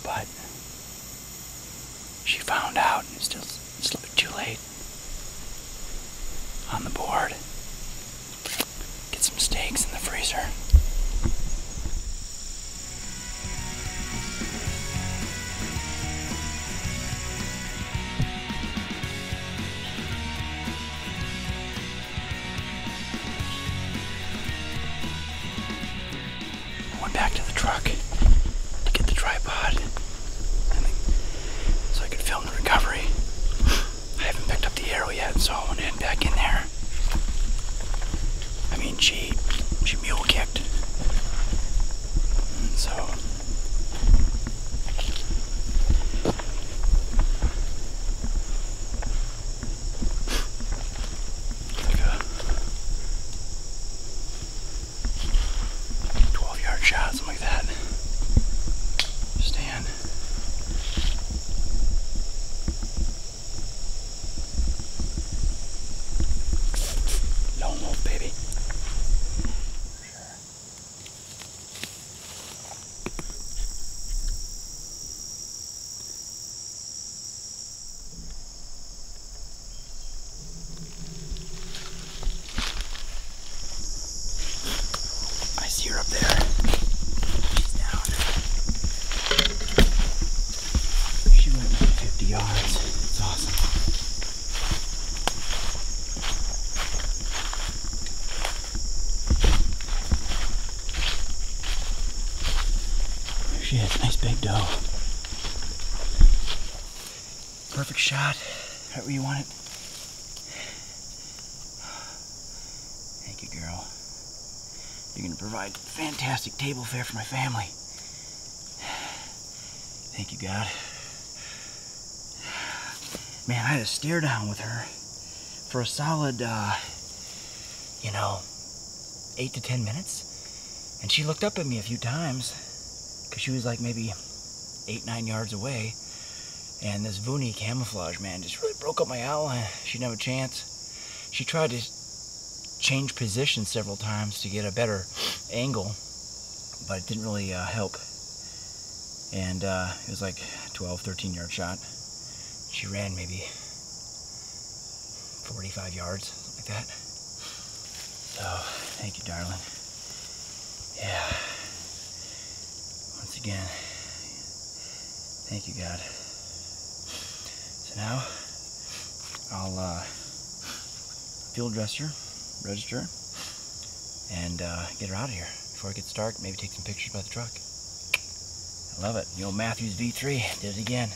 but she found out and it's still too late. On the board. Get some steaks in the freezer. I went back to the truck to get the tripod so I could film the recovery. I haven't picked up the arrow yet, so I want to head back in there. I mean, she mule kicked. And so like a 12-yard shot, something like that. Stand. Lone wolf, baby. I see her up there. She's down. She went maybe 50 yards. It's awesome. There she is. Nice big doe. Perfect shot. Right where you want it. Thank you, girl. You're going to provide fantastic table fare for my family. Thank you, God. Man, I had to stare down with her for a solid, 8 to 10 minutes. And she looked up at me a few times because she was like maybe 8-9 yards away. And this VUNI camouflage, man, just really broke up my outline. She didn't have a chance. She tried to change position several times to get a better angle, but it didn't really help. And it was like a 12-13 yard shot. She ran maybe 45 yards, something like that. So thank you, darling. Yeah, once again, thank you, God. So now I'll field register and get her out of here before it gets dark. Maybe take some pictures by the truck. I love it. The old Matthews V3 did it again.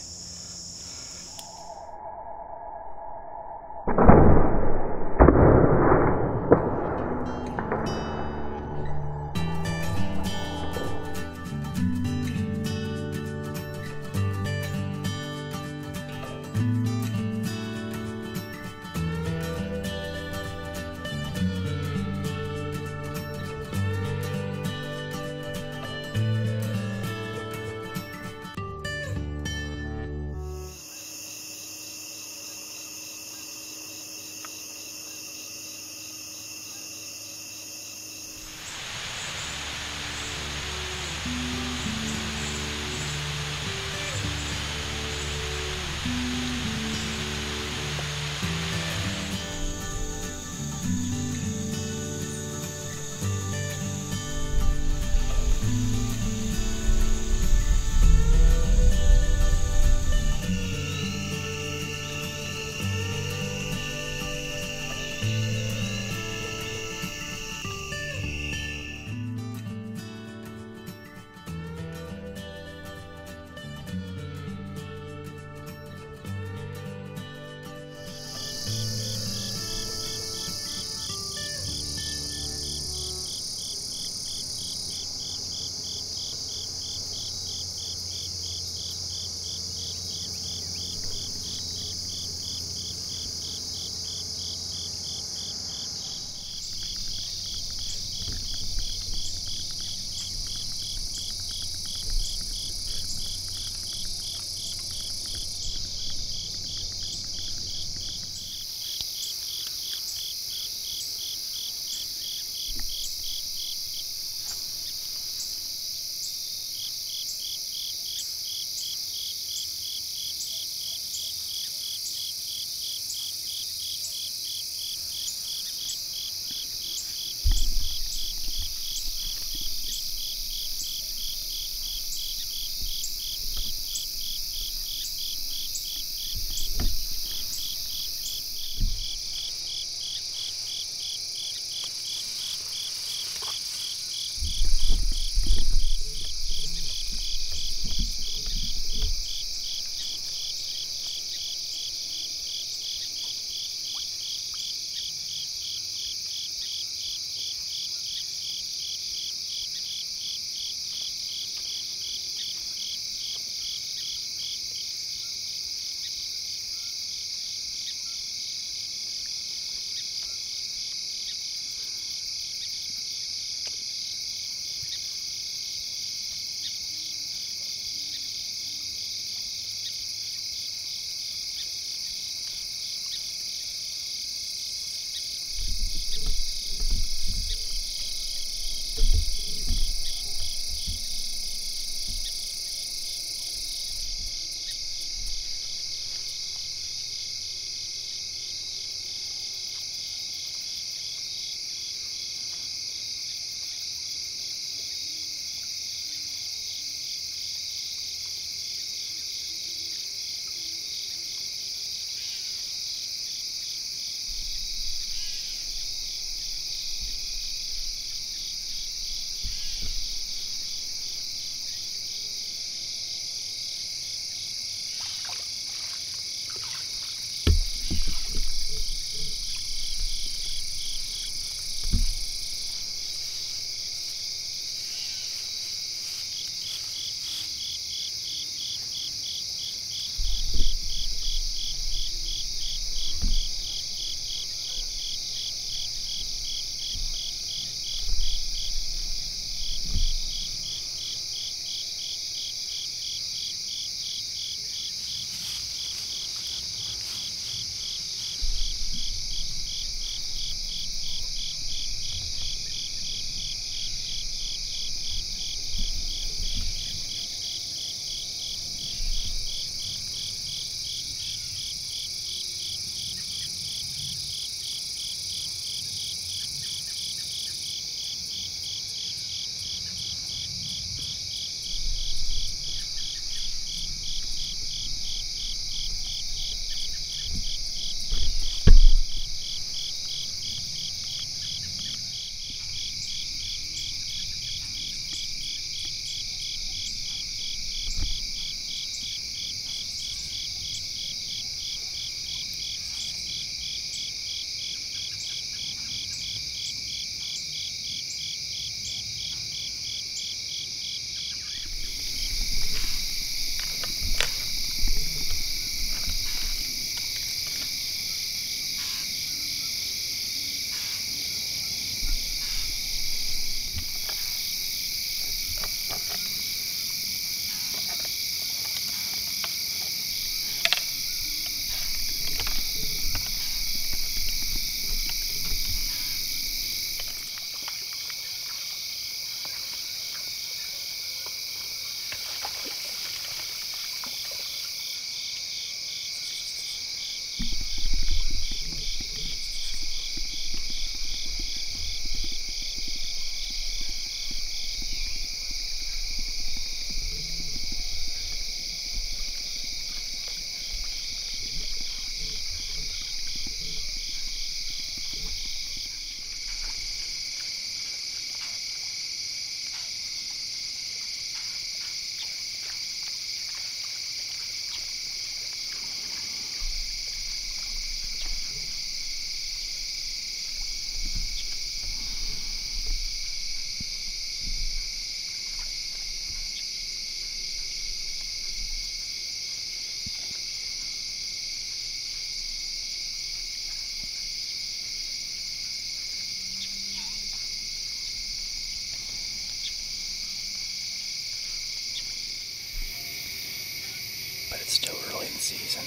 it's still early in the season.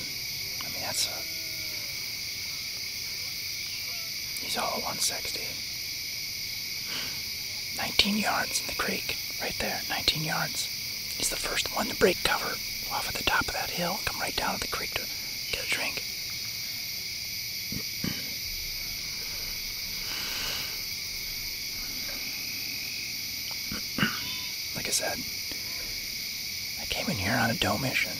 I mean, that's a... He's all at 160. 19 yards in the creek, right there, 19 yards. He's the first one to break cover off at the top of that hill, come right down to the creek to get a drink. Like I said, I came in here on a doe mission.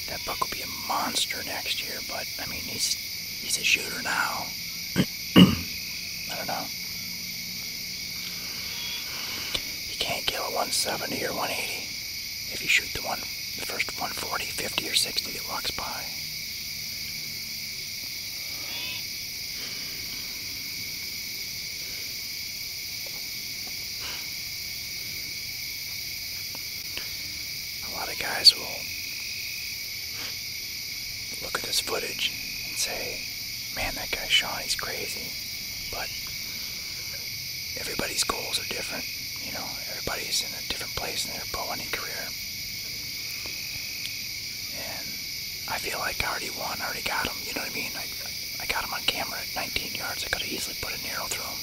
That buck will be a monster next year, but I mean, he's a shooter now. I don't know. You can't kill a 170 or 180 if you shoot the first 140, 50, or 60 that walks by. A lot of guys will look at this footage and say, man, that guy Sean, he's crazy. But everybody's goals are different. You know, everybody's in a different place in their bow hunting career. And I feel like I already won, I already got him, you know what I mean? I got him on camera at 19 yards. I could have easily put an arrow through him.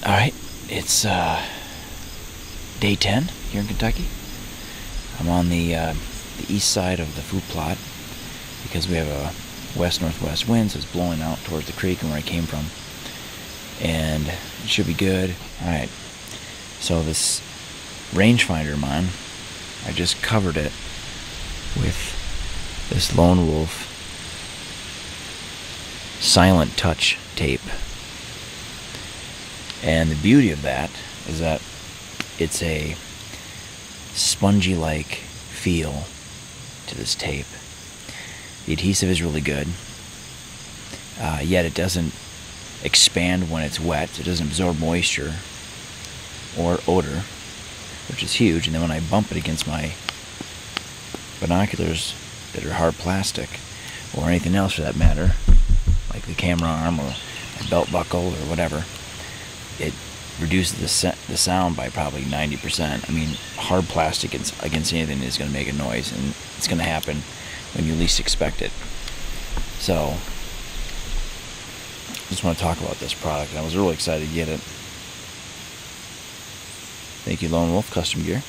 Alright, it's day 10 here in Kentucky. I'm on the east side of the food plot because we have a west-northwest wind, so it's blowing out towards the creek and where I came from. And it should be good. Alright, so this rangefinder of mine, I just covered it with this Lone Wolf Silent Touch tape. And the beauty of that is that it's a spongy-like feel to this tape. The adhesive is really good, yet it doesn't expand when it's wet. It doesn't absorb moisture or odor, which is huge. And then when I bump it against my binoculars that are hard plastic, or anything else for that matter, like the camera arm or a belt buckle or whatever, it reduces the sound by probably 90%. I mean, hard plastic against anything is going to make a noise, and it's going to happen when you least expect it. So, I just want to talk about this product. I was really excited to get it. Thank you, Lone Wolf Custom Gear.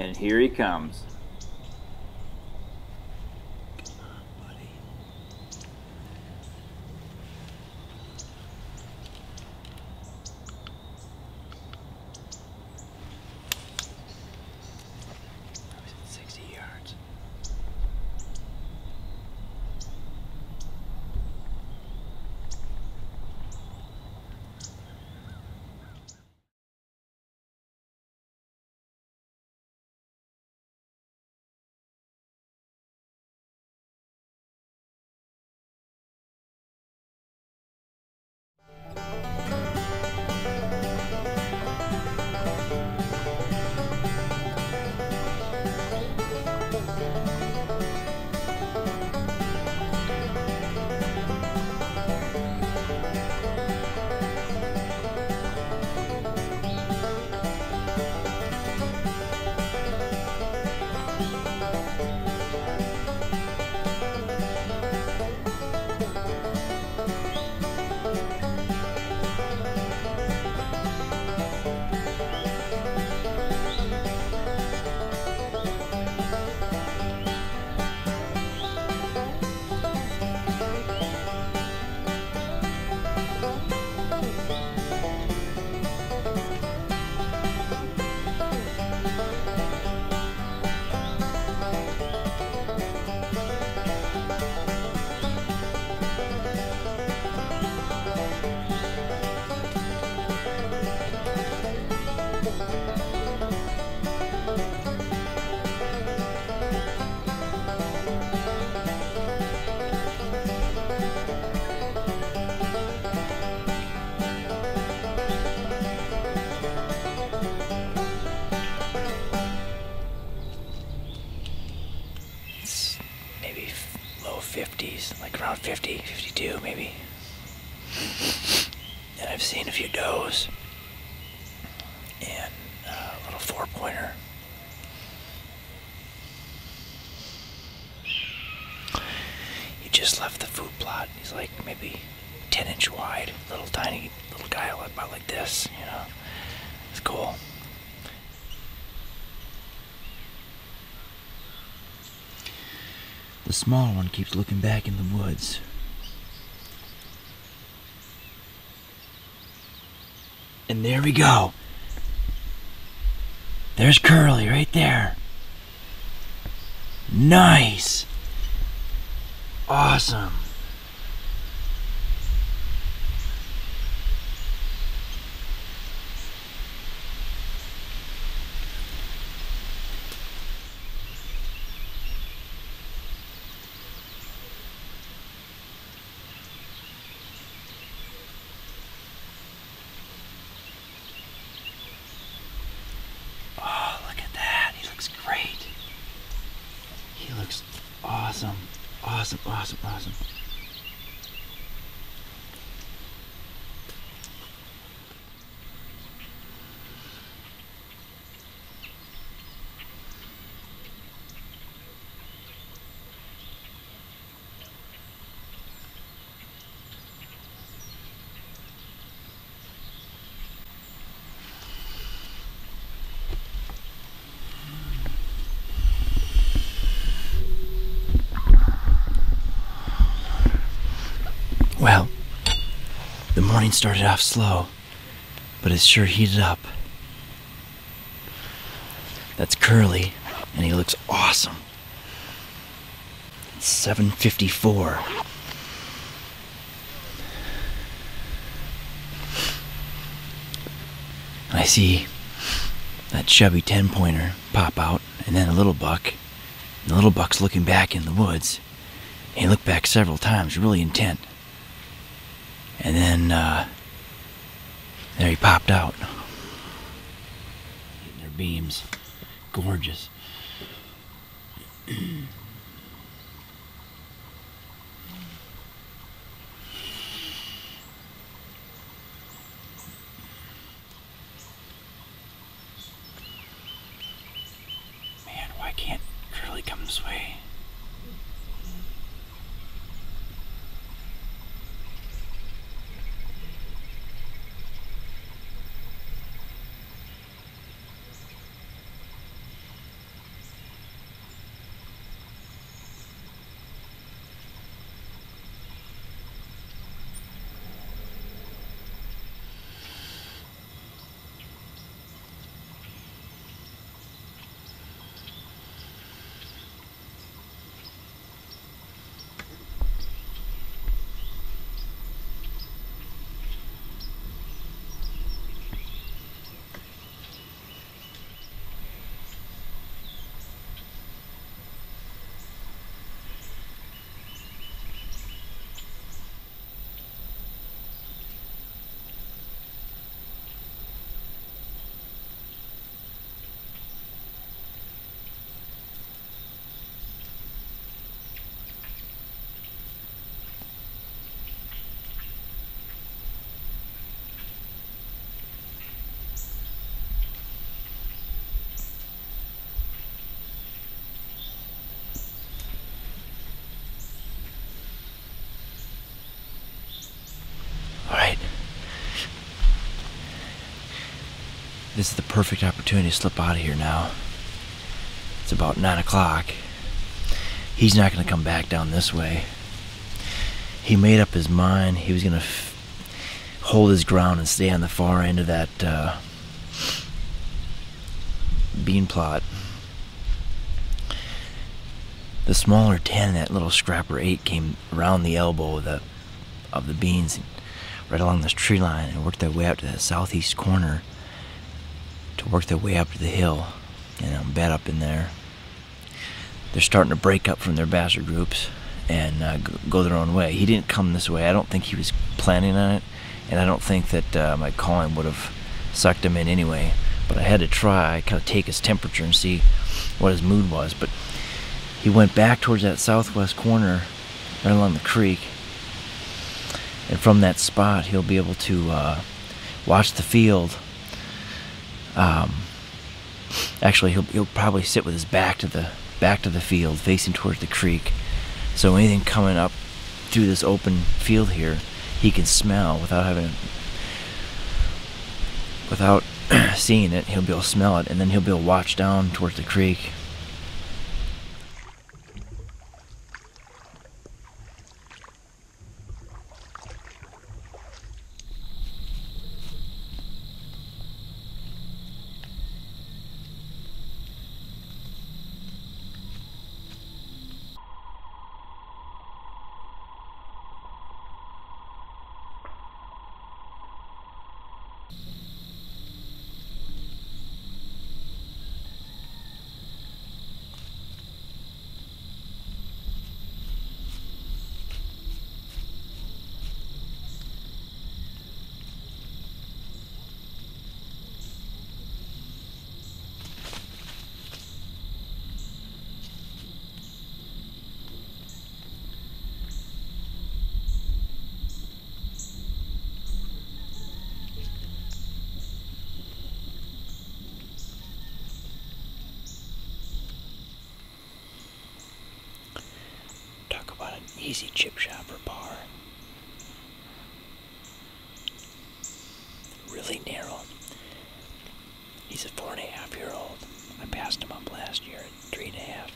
And here he comes. Low 50s, like around 50, 52 maybe. And I've seen a few does and a little 4-pointer. He just left the food plot. He's like maybe 10-inch wide, little tiny little guy about like this, you know. It's cool. The small one keeps looking back in the woods. And there we go. There's Curly right there. Nice. Awesome. Awesome, awesome, awesome, awesome. Well, the morning started off slow, but it's sure heated up. That's Curly, and he looks awesome. It's 7:54. I see that chubby 10-pointer pop out, and then a little buck. And the little buck's looking back in the woods. And he looked back several times, really intent. And then, there he popped out. Hitting their beams. Gorgeous. Man, why can't Curly come this way? this is the perfect opportunity to slip out of here now. It's about 9 o'clock. He's not going to come back down this way. He made up his mind he was going to hold his ground and stay on the far end of that bean plot. The smaller 10, that little scrapper 8, came around the elbow of the beans, right along this tree line, and worked their way up to that southeast corner to work their way up to the hill, and bed up in there. They're starting to break up from their bastard groups and go their own way. He didn't come this way. I don't think he was planning on it, and I don't think that my calling would have sucked him in anyway. But I had to try, kind of take his temperature and see what his mood was. But he went back towards that southwest corner, right along the creek, and from that spot he'll be able to watch the field. Actually, he'll probably sit with his back to the field, facing towards the creek. So anything coming up through this open field here, he can smell without seeing it. He'll be able to smell it, and then he'll be able to watch down towards the creek. Easy chip shop or bar. Really narrow. He's a 4.5-year-old. I passed him up last year at 3.5.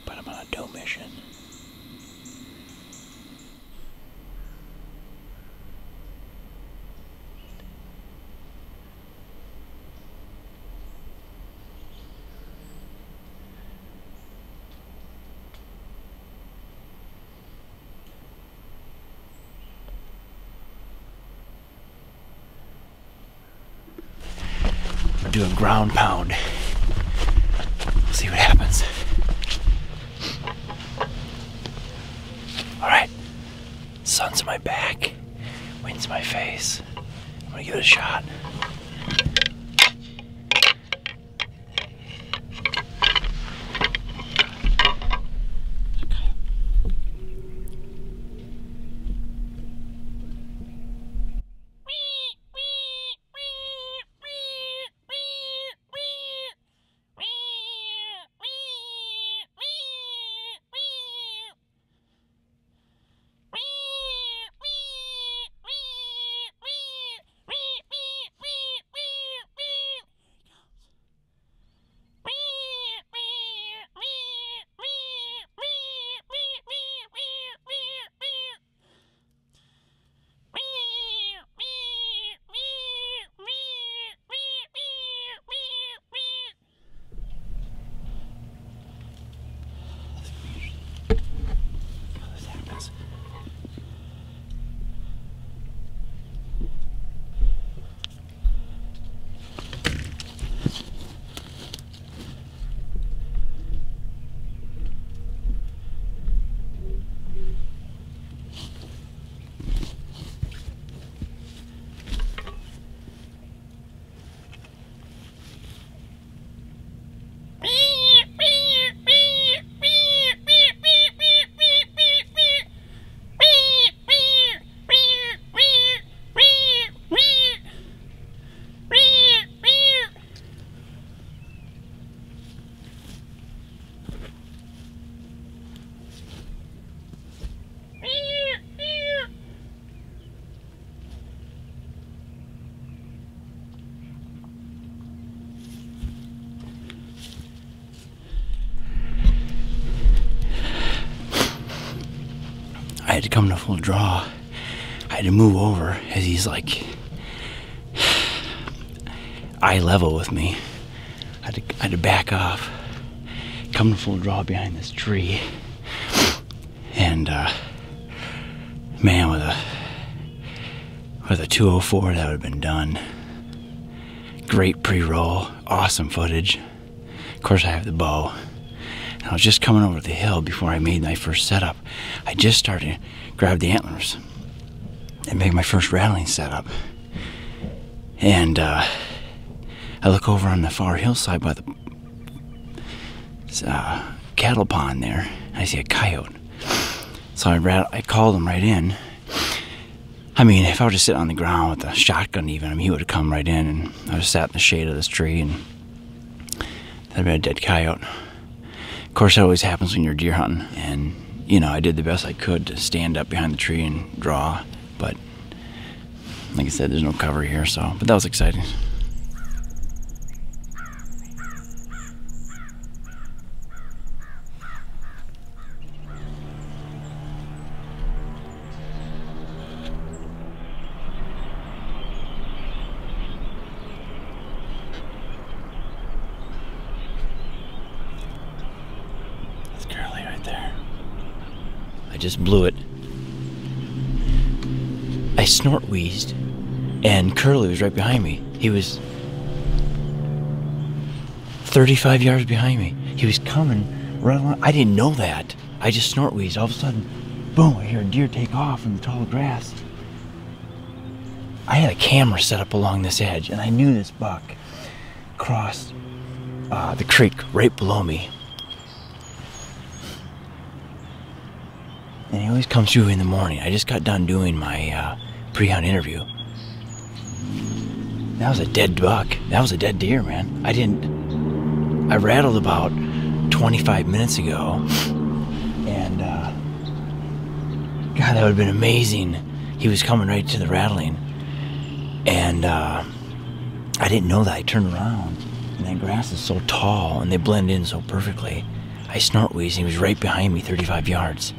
But I'm on a dough mission. Do a ground pound. See what happens. Alright. Sun's in my back. Wind's in my face. I'm gonna give it a shot. I had to come to full draw. I had to move over as he's like eye level with me. I had to back off, come to full draw behind this tree, and man, with a 204, that would have been done. Great pre-roll, awesome footage. Of course, I have the bow. And I was just coming over the hill before I made my first setup. I just started to grab the antlers and make my first rattling setup. And I look over on the far hillside by the cattle pond there, and I see a coyote. So I called him right in. I mean, if I was just sitting on the ground with a shotgun even, I mean, he would have come right in, and I just sat in the shade of this tree, and that'd been a dead coyote. Of course, that always happens when you're deer hunting, and, you know, I did the best I could to stand up behind the tree and draw, but like I said, there's no cover here, so, but that was exciting. I just blew it. I snort wheezed, and Curly was right behind me. He was 35 yards behind me. He was coming right along. I didn't know that. I just snort wheezed. All of a sudden, boom, I hear a deer take off from the tall grass. I had a camera set up along this edge, and I knew this buck crossed the creek right below me. And he always comes through in the morning. I just got done doing my pre-hunt interview. That was a dead buck. That was a dead deer, man. I rattled about 25 minutes ago. And, God, that would have been amazing. He was coming right to the rattling. And, I didn't know that. I turned around. And that grass is so tall, and they blend in so perfectly. I snort wheezed, and he was right behind me, 35 yards.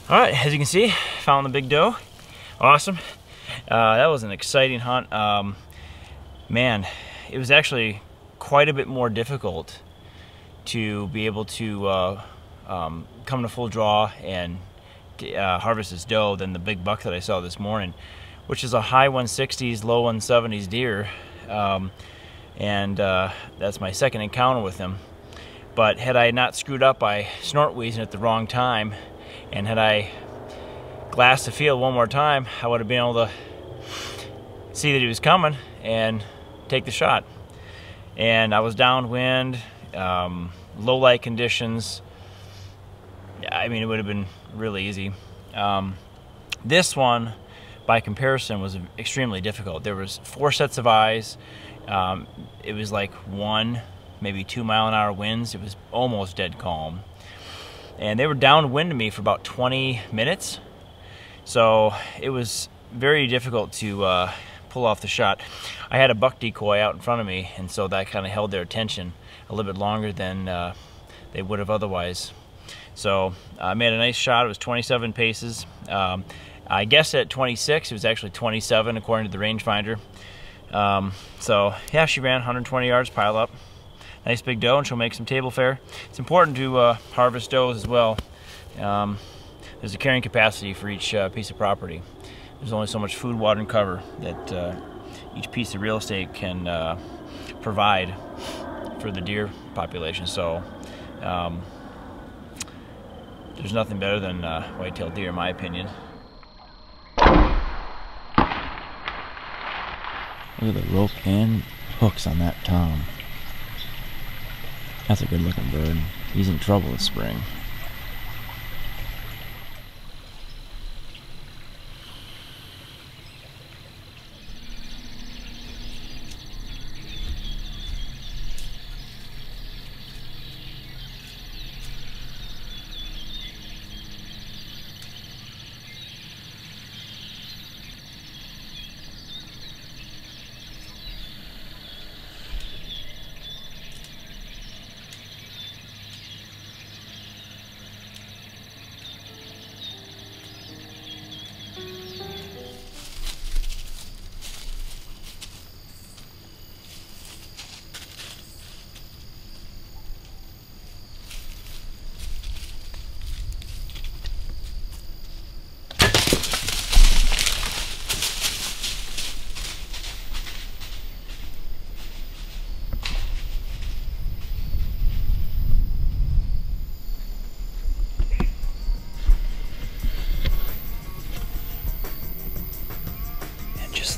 Alright, as you can see, found the big doe. Awesome. That was an exciting hunt. Man, it was actually quite a bit more difficult to be able to come to full draw and harvest this doe than the big buck that I saw this morning, which is a high 160s, low 170s deer. That's my second encounter with him. But had I not screwed up by snort wheezing at the wrong time, and had I glassed the field one more time, I would have been able to see that he was coming and take the shot. And I was downwind, low light conditions. I mean, it would have been really easy. This one, by comparison, was extremely difficult. There was 4 sets of eyes. It was like 1, maybe 2 mile-an-hour winds. It was almost dead calm. And they were downwind to me for about 20 minutes. So it was very difficult to pull off the shot. I had a buck decoy out in front of me, and so that kind of held their attention a little bit longer than they would have otherwise. So I made a nice shot. It was 27 paces. I guessed at 26. It was actually 27 according to the rangefinder. So yeah, she ran 120 yards, pile up. Nice big doe, and she'll make some table fare. It's important to harvest does as well. There's a carrying capacity for each piece of property. There's only so much food, water, and cover that each piece of real estate can provide for the deer population. So there's nothing better than white-tailed deer, in my opinion. Look at the rope and hooks on that tom. That's a good looking bird. He's in trouble this spring.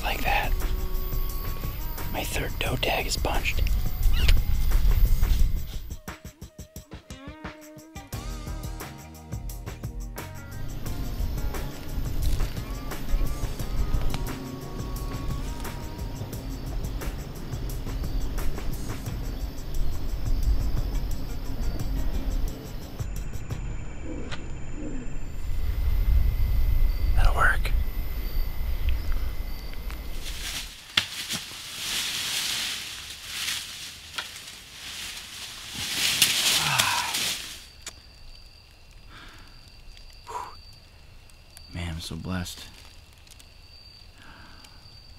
Like that, my third doe tag is punched. That'll work. I'm so blessed.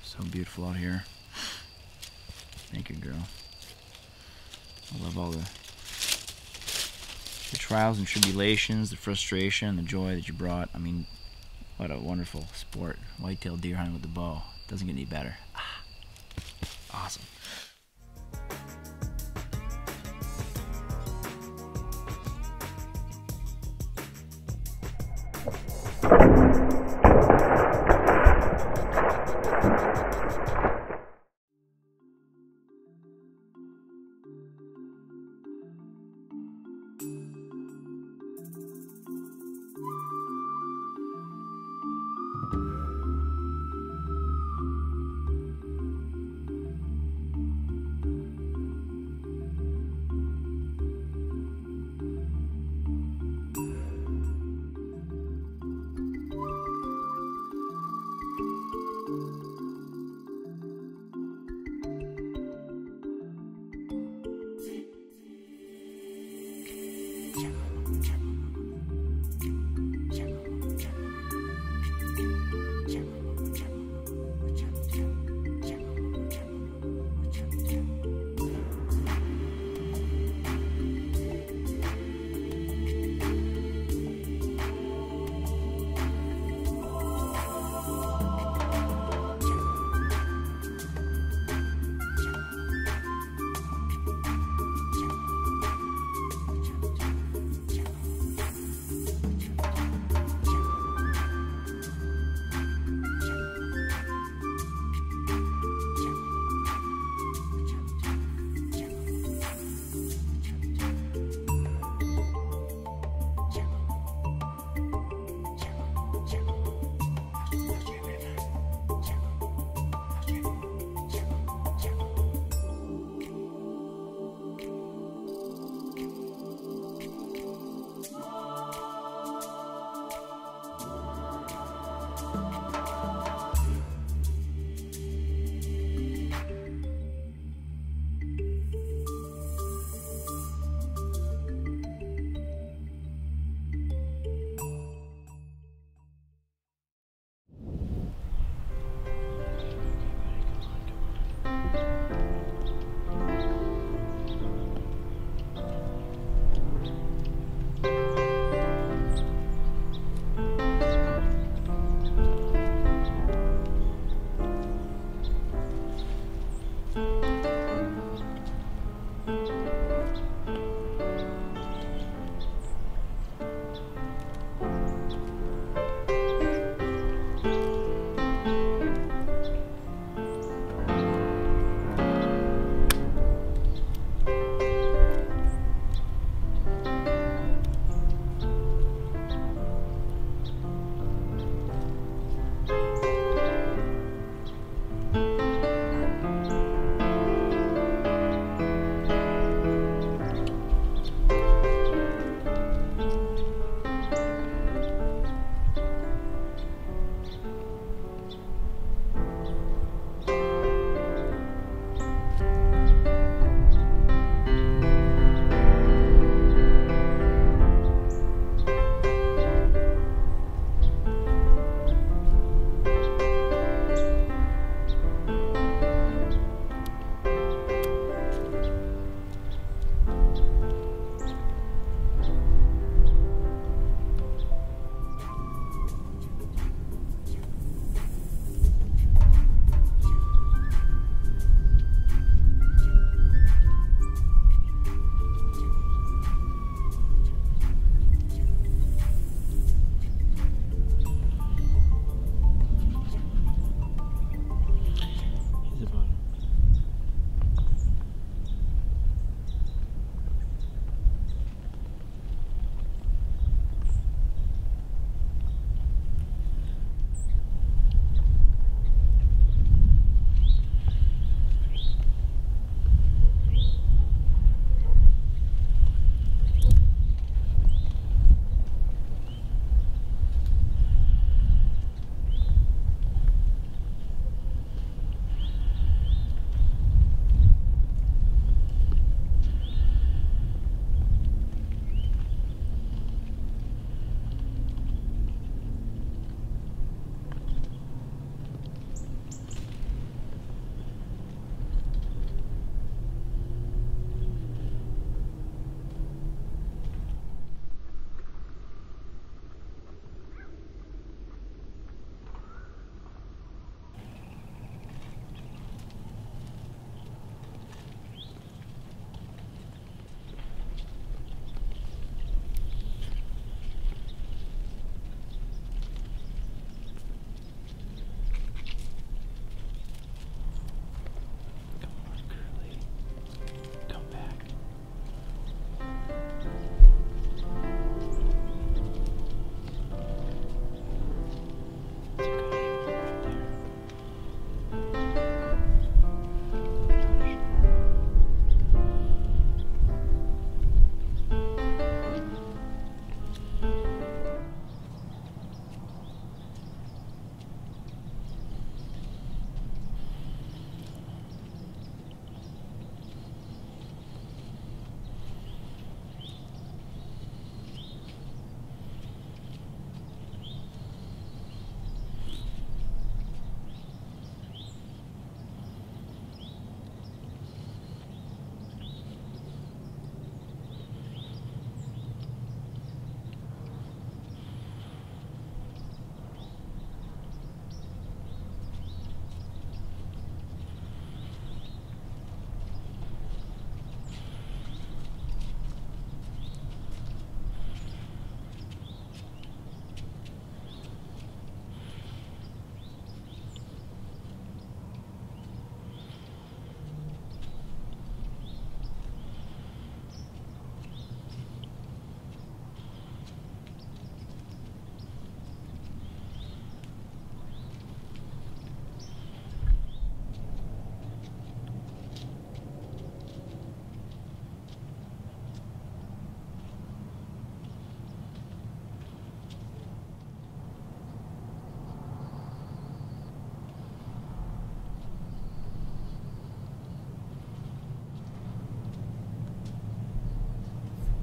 So beautiful out here. Thank you, girl. I love all the trials and tribulations, the frustration, the joy that you brought. I mean, what a wonderful sport. White-tailed deer hunting with the bow. Doesn't get any better. Awesome.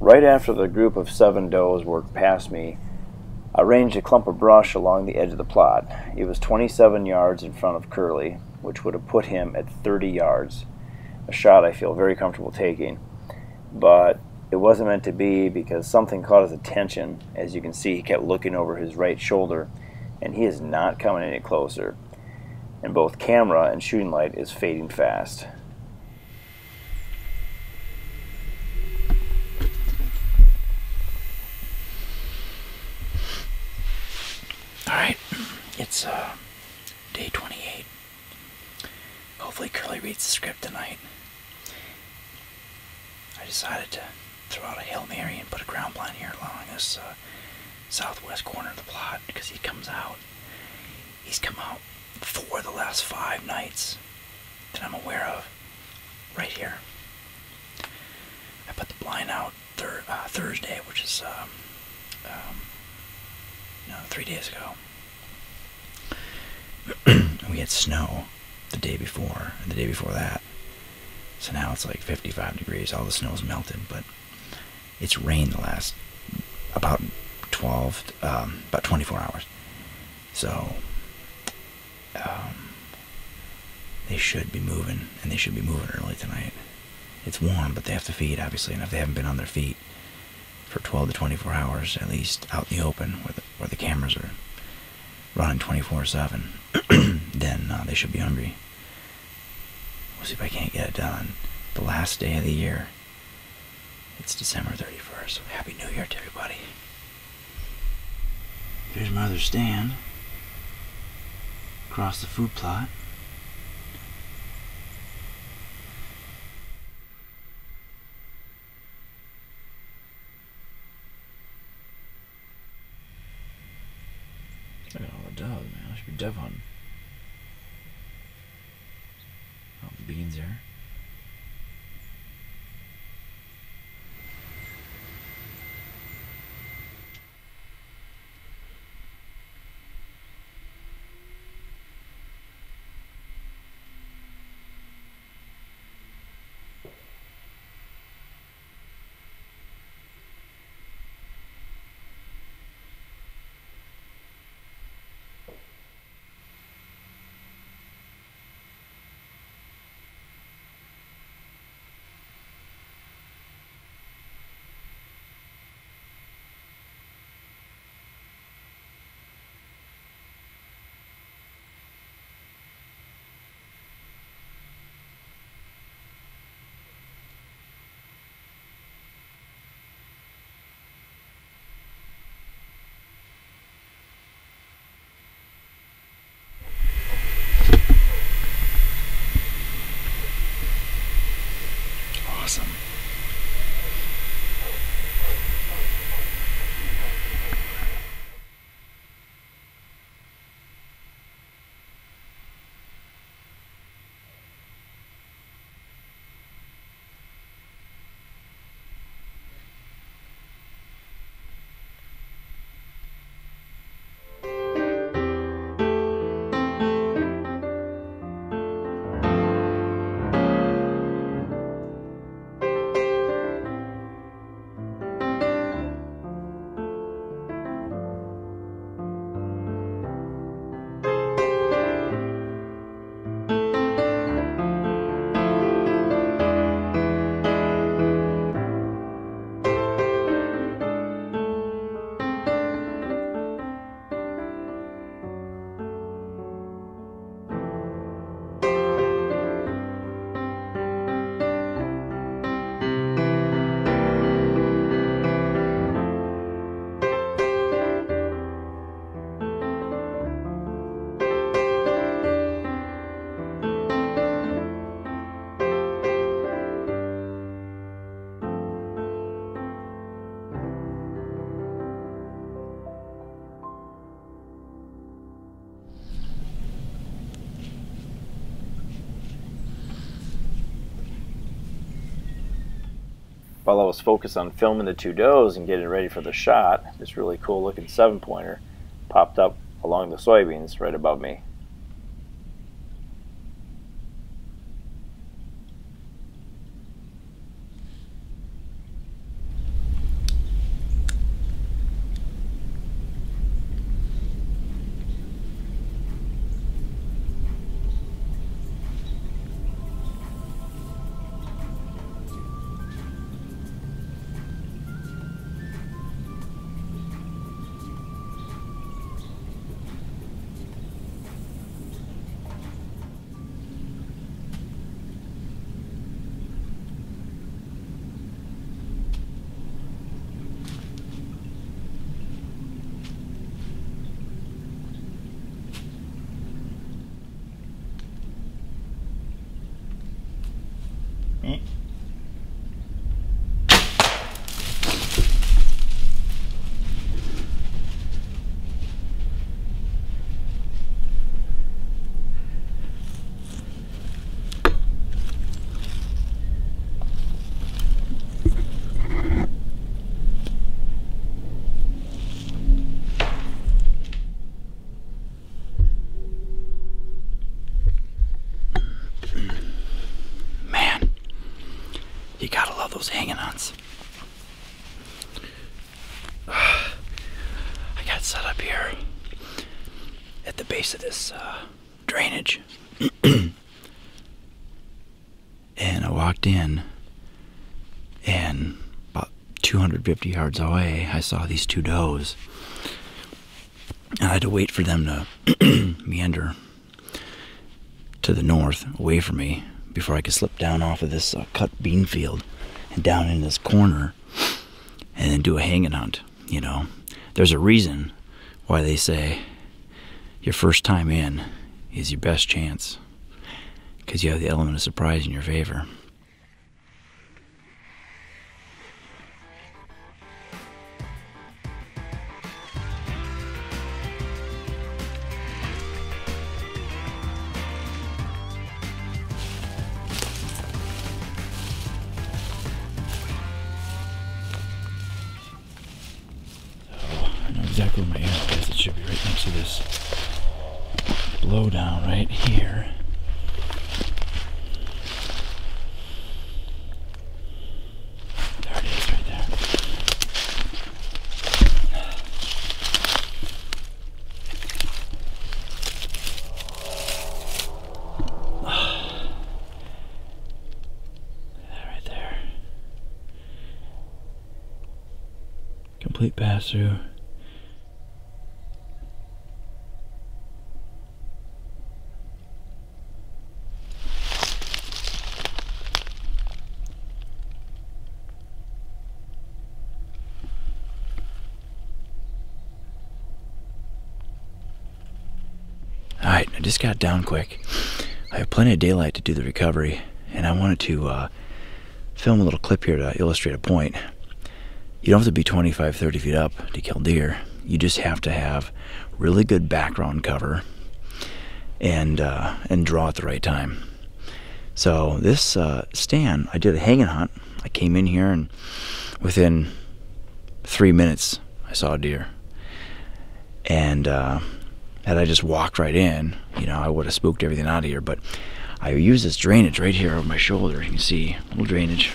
Right after the group of 7 does worked past me, I ranged a clump of brush along the edge of the plot. It was 27 yards in front of Curly, which would have put him at 30 yards, a shot I feel very comfortable taking. But it wasn't meant to be because something caught his attention. As you can see, he kept looking over his right shoulder, and he is not coming any closer. And both camera and shooting light is fading fast. Alright, it's day 28. Hopefully Curly reads the script tonight. I decided to throw out a Hail Mary and put a ground blind here along this southwest corner of the plot because he comes out. He's come out 4 of the last 5 nights that I'm aware of right here. I put the blind out Thursday, which is 3 days ago. And we had snow the day before, and the day before that. So now it's like 55 degrees. All the snow's melted, but it's rained the last about 24 hours. So they should be moving, and they should be moving early tonight. It's warm, but they have to feed, obviously, and if they haven't been on their feet for 12 to 24 hours, at least out in the open, where the cameras are running 24/7, then they should be hungry. We'll see if I can't get it done. The last day of the year. It's December 31st, so Happy New Year to everybody. There's my other stand. Across the food plot. Look at all the doves, man. I should be dove hunting. All the beans there. Awesome. While I was focused on filming the 2 does and getting ready for the shot, this really cool looking 7-pointer popped up along the soybeans right above me. You gotta love those hanging-ons. I got set up here at the base of this drainage. And I walked in, and about 250 yards away, I saw these two does. And I had to wait for them to meander to the north, away from me, before I could slip down off of this cut bean field and down in this corner and then do a hanging hunt. You know, there's a reason why they say your first time in is your best chance, because you have the element of surprise in your favor. Exactly where my arrow is. It should be right next to this blowdown right here. There it is, right there. That right there. Complete pass through. Alright, I just got down quick. I have plenty of daylight to do the recovery, and I wanted to film a little clip here to illustrate a point. You don't have to be 25, 30 feet up to kill deer. You just have to have really good background cover and draw at the right time. So this stand, I did a hanging hunt. I came in here, and within 3 minutes I saw a deer. And had I just walked right in, you know, I would have spooked everything out of here. But I used this drainage right here over my shoulder. You can see a little drainage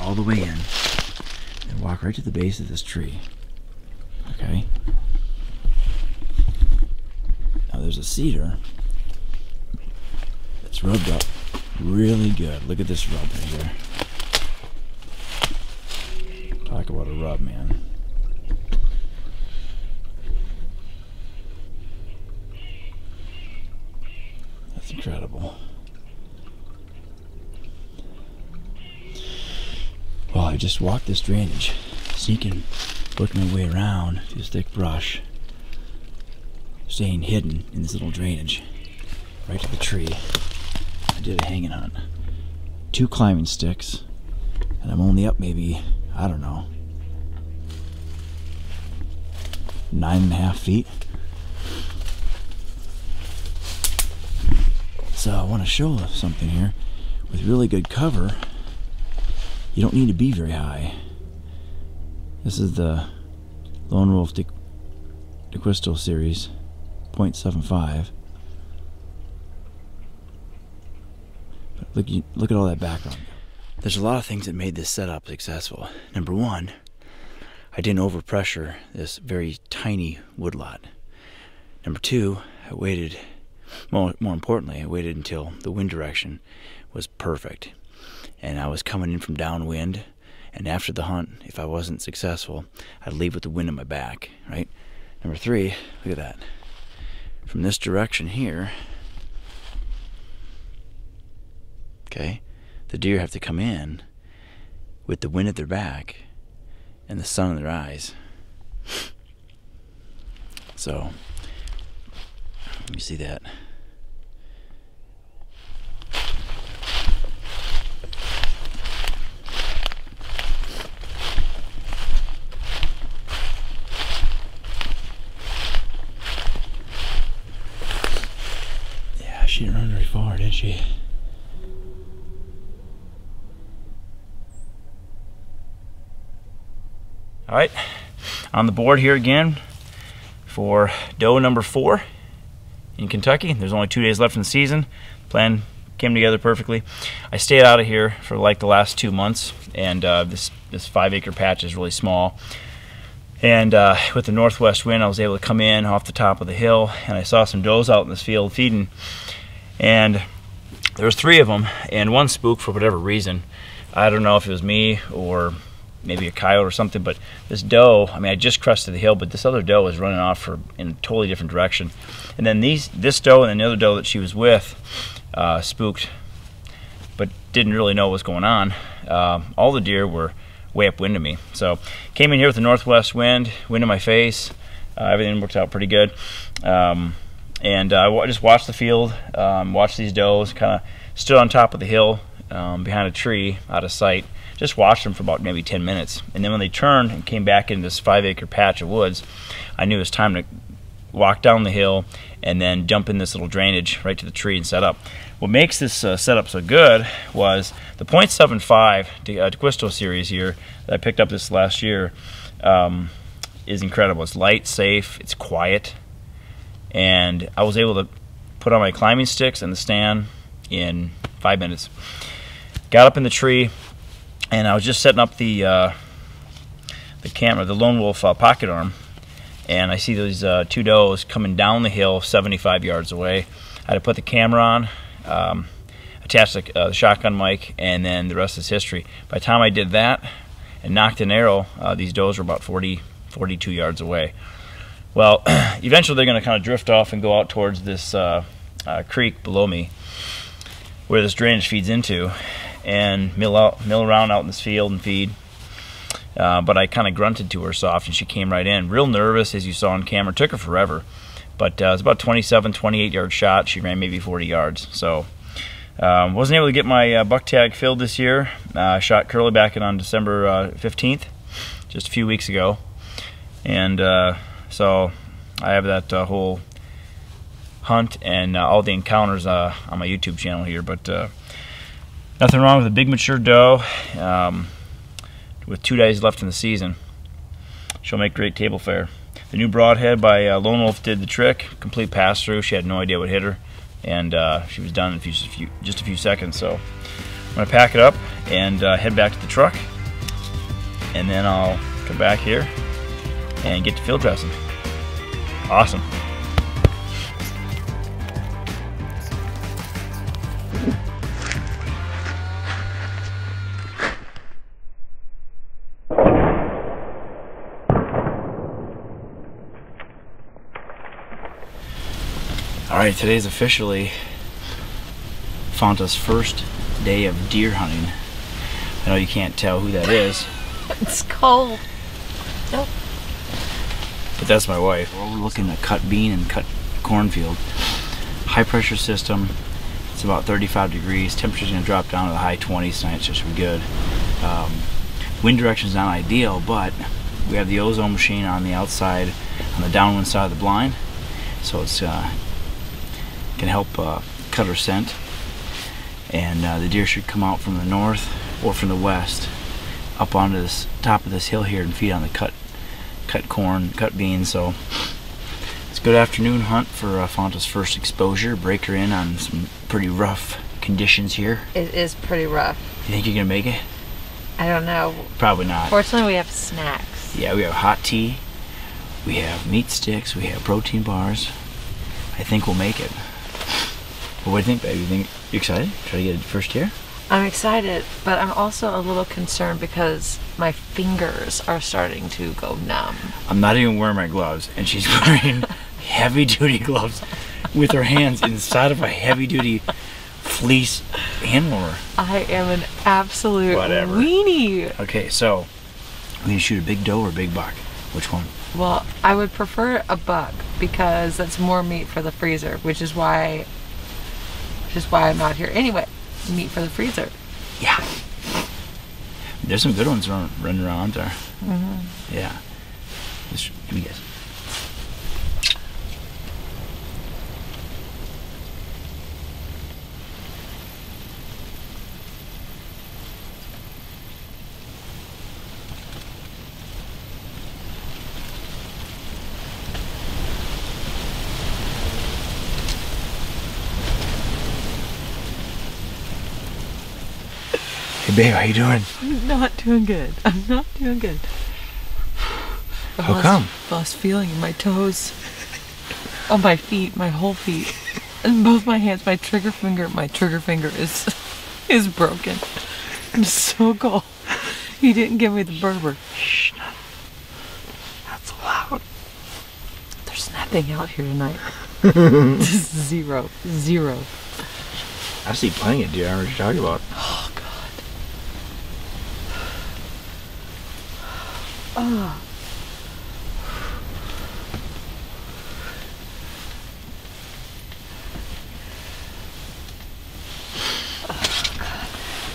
all the way in, and walk right to the base of this tree. Okay. Now there's a cedar that's rubbed up really good. Look at this rub right here. Talk about a rub, man. That's incredible. Well, I just walked this drainage, sneaking, working my way around through this thick brush, staying hidden in this little drainage, right to the tree. I did a hanging hunt. 2 climbing sticks, and I'm only up maybe, I don't know, 9.5 feet. So I want to show something here. With really good cover, you don't need to be very high. This is the Lone Wolf DeQuisto series, 0.75. But look at all that background. There's a lot of things that made this setup successful. Number one, I didn't overpressure this very tiny woodlot. Number two, I waited, more importantly, I waited until the wind direction was perfect. And I was coming in from downwind, and after the hunt, if I wasn't successful, I'd leave with the wind in my back, right? Number three, look at that. From this direction here, okay, the deer have to come in with the wind at their back and the sun in their eyes. So, you see that? pretty far, didn't she? All right, on the board here again for doe number 4 in Kentucky. There's only 2 days left in the season. Plan came together perfectly. I stayed out of here for like the last 2 months, and this 5-acre patch is really small. And with the northwest wind, I was able to come in off the top of the hill, and I saw some does out in this field feeding. And there was 3 of them, and one spooked for whatever reason. I don't know if it was me or maybe a coyote or something, but this doe, I mean, I just crested the hill, but this other doe was running off in a totally different direction. And then this doe and then the other doe that she was with spooked, but didn't really know what was going on. All the deer were way upwind of me. So came in here with the northwest wind in my face. Everything worked out pretty good. And I just watched the field, watched these does, kind of stood on top of the hill behind a tree out of sight. Just watched them for about maybe 10 minutes. And then when they turned and came back into this 5-acre patch of woods, I knew it was time to walk down the hill and then jump in this little drainage right to the tree and set up. What makes this setup so good was the .75 DeQuisto series here that I picked up this last year is incredible. It's light, safe, it's quiet, and I was able to put on my climbing sticks and the stand in 5 minutes. Got up in the tree, and I was just setting up the camera, the Lone Wolf pocket arm, and I see these 2 does coming down the hill 75 yards away. I had to put the camera on, attach the shotgun mic, and then the rest is history. By the time I did that and knocked an arrow, these does were about 42 yards away. Well, eventually they're going to kind of drift off and go out towards this creek below me where this drainage feeds into, and mill around out in this field and feed. But I kind of grunted to her soft, and she came right in. Real nervous, as you saw on camera. Took her forever. But it was about 27, 28-yard shot. She ran maybe 40 yards. So wasn't able to get my buck tag filled this year. Shot Curly back in on December 15th, just a few weeks ago. And so I have that whole hunt and all the encounters on my YouTube channel here. But nothing wrong with a big mature doe with 2 days left in the season. She'll make great table fare. The new broadhead by Lone Wolf did the trick. Complete pass through. She had no idea what hit her, and she was done in just a few seconds. So I'm gonna pack it up and head back to the truck, and then I'll come back here and get to field dressing. Awesome. Alright, today's officially Fanta's first day of deer hunting. I know you can't tell who that is. It's cold. Nope. But that's my wife. We're overlooking a cut bean and cut cornfield. High pressure system. It's about 35 degrees. Temperature's going to drop down to the high 20s tonight, so it should be good. Wind direction's not ideal, but we have the ozone machine on the outside, on the downwind side of the blind, so it's can help cut our scent. And the deer should come out from the north or from the west up onto this top of this hill here and feed on the cut corn, cut beans. So it's a good afternoon hunt for Fanta's first exposure. Break her in on some pretty rough conditions here. It is pretty rough. You think you're gonna make it? I don't know. Probably not. Fortunately, we have snacks. Yeah, we have hot tea, we have meat sticks, we have protein bars. I think we'll make it. Well, what do you think, babe? You excited? Try to get it first here? I'm excited, but I'm also a little concerned because my fingers are starting to go numb. I'm not even wearing my gloves, and she's wearing heavy-duty gloves with her hands inside of a heavy-duty fleece hand warmer. I am an absolute weenie. Okay, so we can shoot a big doe or a big buck. Which one? Well, I would prefer a buck because that's more meat for the freezer, which is why I'm not here. Anyway, meat for the freezer. Yeah. There's some good ones running around there. Mm-hmm. Yeah. Let me guess. Hey babe, how you doing? I'm not doing good. I'm not doing good. How come? Lost feeling in my toes. On my feet, my whole feet. And both my hands, my trigger finger is broken. I'm so cold. He didn't give me the Berber. Shh, that's loud. There's nothing out here tonight. Zero. I've seen plenty of deer. I don't know what you're talking about. Oh, God. Oh.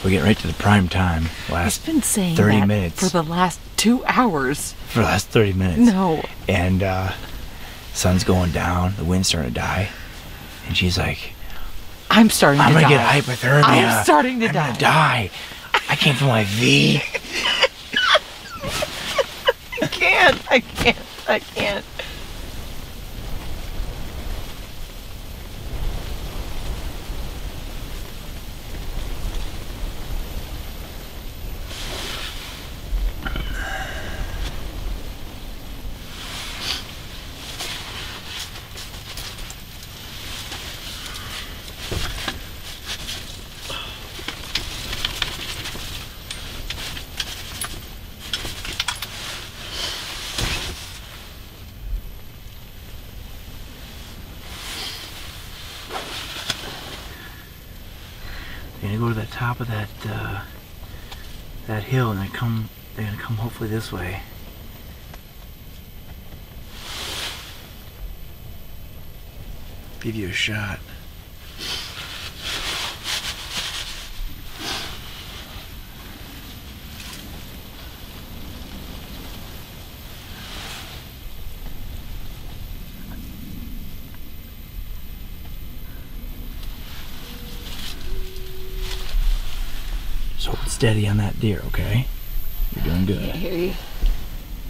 We get right to the prime time. He's been saying 30 that minutes. for the last 2 hours. For the last 30 minutes. No. And sun's going down, the wind's starting to die. And she's like, I'm starting to die. I'm gonna get hypothermia. I'm starting to I'm die. gonna die. I came from my V. I can't. They're gonna go to the top of that that hill, and they're gonna come hopefully this way. Give you a shot. So hold steady on that deer, okay? You're doing good. I hear you.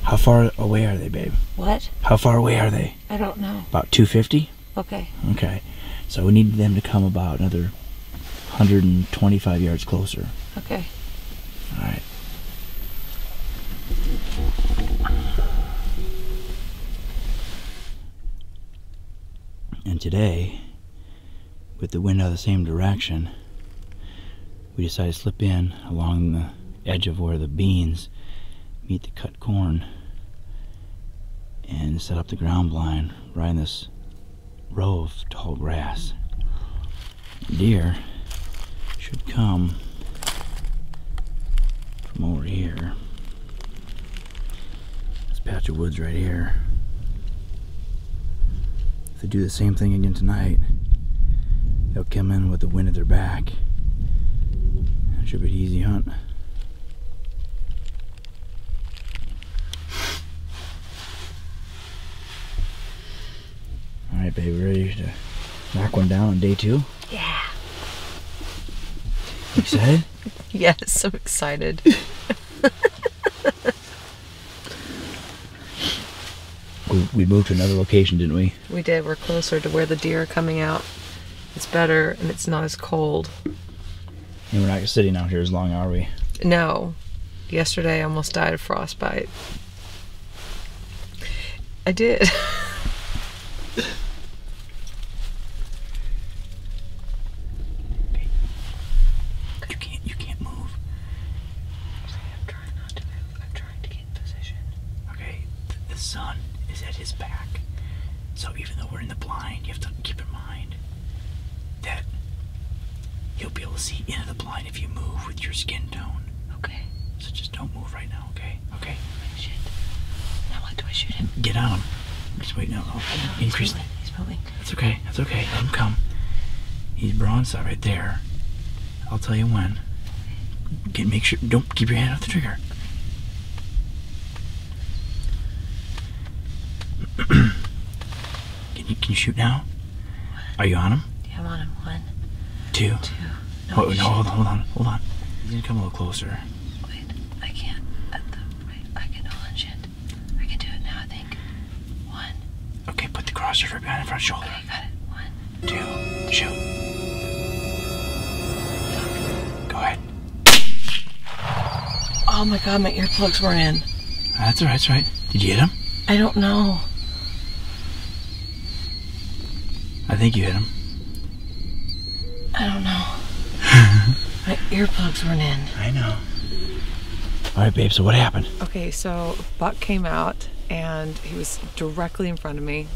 How far away are they, babe? What? How far away are they? I don't know. About 250? Okay. Okay. So we need them to come about another 125 yards closer. Okay. All right. And today, with the wind out of the same direction, we decided to slip in along the edge of where the beans meet the cut corn and set up the ground blind right in this row of tall grass. Deer should come from over here. This patch of woods right here. If they do the same thing again tonight, they'll come in with the wind at their back. It should be an easy hunt. Alright, baby, ready to knock one down on day 2? Yeah. You excited? Yes, I'm excited. We moved to another location, didn't we? We did. We're closer to where the deer are coming out. It's better and it's not as cold. And we're not sitting out here as long, are we? No. Yesterday I almost died of frostbite. I did. You can't move. I'm trying not to move. I'm trying to get in position. Okay, the sun is at his back. So even though we're in the blind, you have to keep in mind that he'll be able to see into the blind if you move with your skin tone. Okay. So just don't move right now, okay? Okay. Shit. Now what do I shoot him? Get on him. Just wait now. Oh, increase. He's moving. That's okay. That's okay. Let him come. He's broadside right there. I'll tell you when. Make sure. Don't keep your hand off the trigger. Can you shoot now? Are you on him? Yeah, I'm on him. 1, 2. 2. No, hold on. He's gonna come a little closer. Wait, I can't. Wait, I can lunge it. I can do it now, I think. 1. Okay, put the crosser right behind the front shoulder. Okay, got it. 1, 2, shoot. Go ahead. Oh my god, my earplugs weren't in. That's alright, that's right. Did you hit him? I don't know. I think you hit him. I don't know. My earplugs weren't in. I know. Alright, babe, so what happened? Okay, so Buck came out and he was directly in front of me.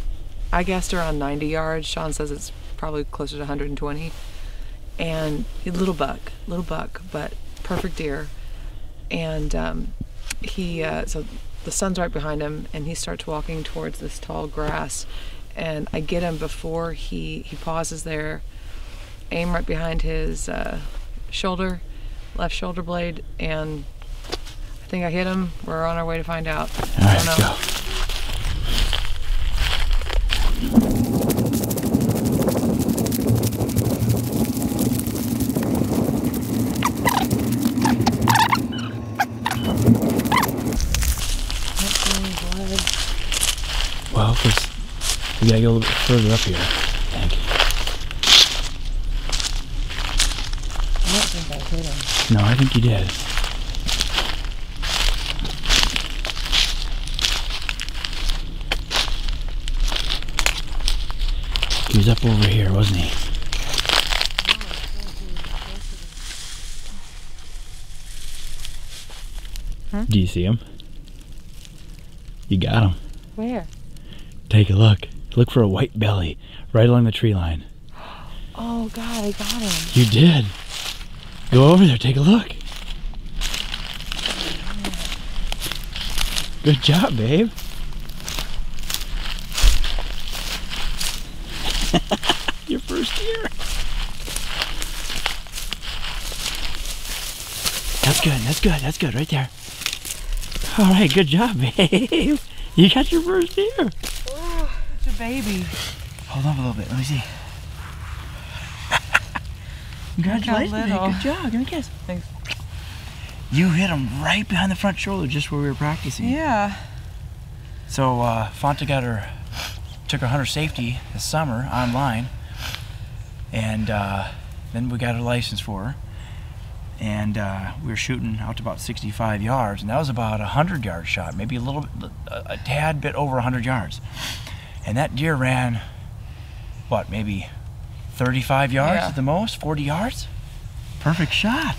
I guessed around 90 yards. Sean says it's probably closer to 120. And little buck, but perfect deer. And so the sun's right behind him and he starts walking towards this tall grass. And I get him before he pauses there, aim right behind his shoulder, left shoulder blade, and I think I hit him. We're on our way to find out. All right, let's go. Well, because we gotta go a little bit further up here, I think. I don't think I hit him. No, I think you did. He was up over here, wasn't he? Huh? Do you see him? You got him. Where? Take a look. Look for a white belly right along the tree line. Oh god, I got him. You did. Go over there, take a look. Good job, babe. Your first deer. That's good, right there. All right, good job, babe. You got your first deer. Oh, it's a baby. Hold on a little bit, let me see. Congratulations, babe. Good job, give me a kiss. Thanks. You hit him right behind the front shoulder, just where we were practicing. Yeah. So Fonta took her hunter safety this summer online, and then we got her license for her, and we were shooting out to about 65 yards, and that was about a 100-yard shot, maybe a tad bit over 100 yards, and that deer ran, what, maybe 35 yards at the most, 40 yards. Perfect shot.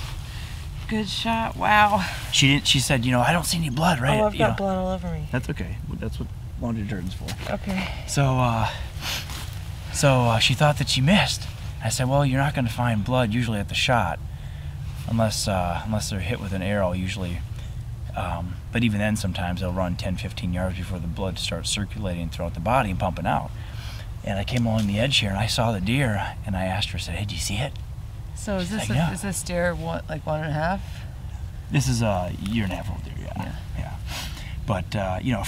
Good shot. Wow. She said, you know, I don't see any blood, right? Oh, I've got blood all over me. That's okay. That's what laundry detergent's for. Okay. So she thought that she missed. I said, well, you're not going to find blood usually at the shot, unless they're hit with an arrow usually. But even then, sometimes they'll run 10, 15 yards before the blood starts circulating throughout the body and pumping out. And I came along the edge here and I saw the deer, and I asked her, I said, hey, do you see it? So is this like, is this deer like 1.5? This is a 1.5-year old deer, yeah. But you know,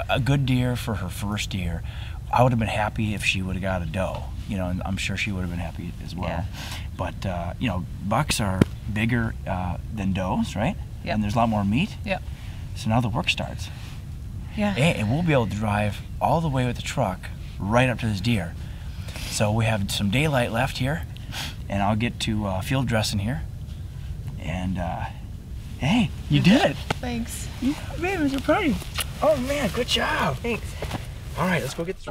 a good deer for her first deer. I would have been happy if she would have got a doe, you know, and I'm sure she would have been happy as well. Yeah. But you know, bucks are bigger than does, right? Yep. And there's a lot more meat. Yep. So now the work starts. Yeah. And we'll be able to drive all the way with the truck right up to this deer. So we have some daylight left here, and I'll get to field dressing here. And hey, you did it. Thanks. Yeah, babe, I'm so proud of you. Oh man, good job. Thanks. All right, let's go get this.